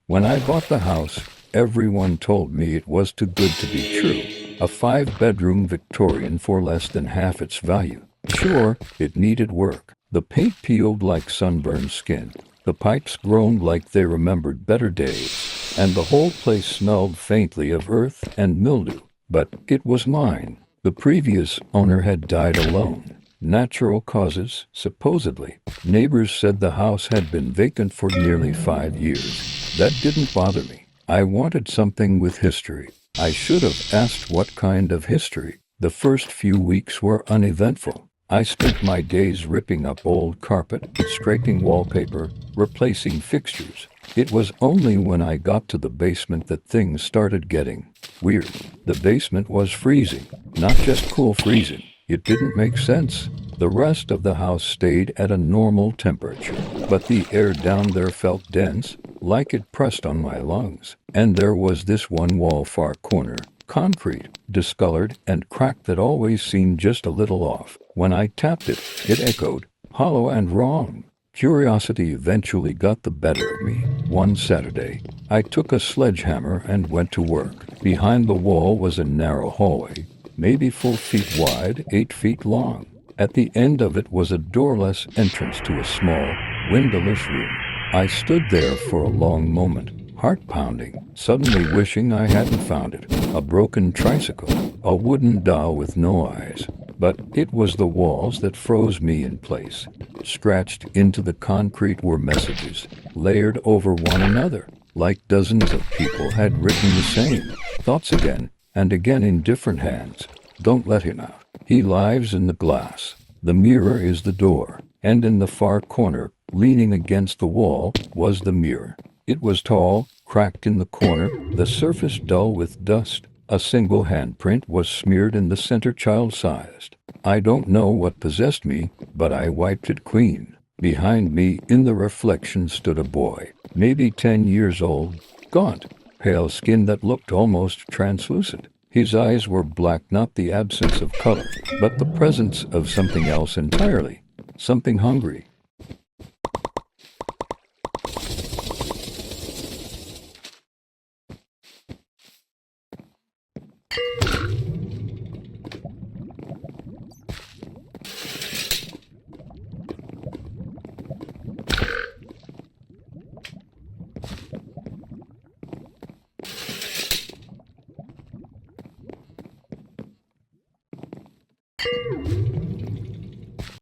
When I bought the house, everyone told me it was too good to be true. A five-bedroom Victorian for less than half its value. Sure, it needed work. The paint peeled like sunburned skin. The pipes groaned like they remembered better days. And the whole place smelled faintly of earth and mildew. But it was mine. The previous owner had died alone. Natural causes, supposedly. Neighbors said the house had been vacant for nearly 5 years. That didn't bother me. I wanted something with history. I should have asked what kind of history. The first few weeks were uneventful. I spent my days ripping up old carpet, scraping wallpaper, replacing fixtures. It was only when I got to the basement that things started getting weird. The basement was freezing, not just cool freezing. It didn't make sense. The rest of the house stayed at a normal temperature, but the air down there felt dense, like it pressed on my lungs. And there was this one wall far corner, concrete, discolored and cracked that always seemed just a little off. When I tapped it, it echoed, hollow and wrong. Curiosity eventually got the better of me. One Saturday, I took a sledgehammer and went to work. Behind the wall was a narrow hallway, maybe 4 feet wide, 8 feet long. At the end of it was a doorless entrance to a small, windowless room. I stood there for a long moment, heart pounding, suddenly wishing I hadn't found it. A broken tricycle, a wooden doll with no eyes. But it was the walls that froze me in place. Scratched into the concrete were messages, layered over one another, like dozens of people had written the same thoughts again and again in different hands. Don't let him out. He lives in the glass. The mirror is the door. And in the far corner, leaning against the wall, was the mirror. It was tall, cracked in the corner, the surface dull with dust. A single handprint was smeared in the center, child-sized. I don't know what possessed me, but I wiped it clean. Behind me, in the reflection, stood a boy, maybe 10 years old, gaunt, pale skin that looked almost translucent. His eyes were black, not the absence of color, but the presence of something else entirely. Something hungry,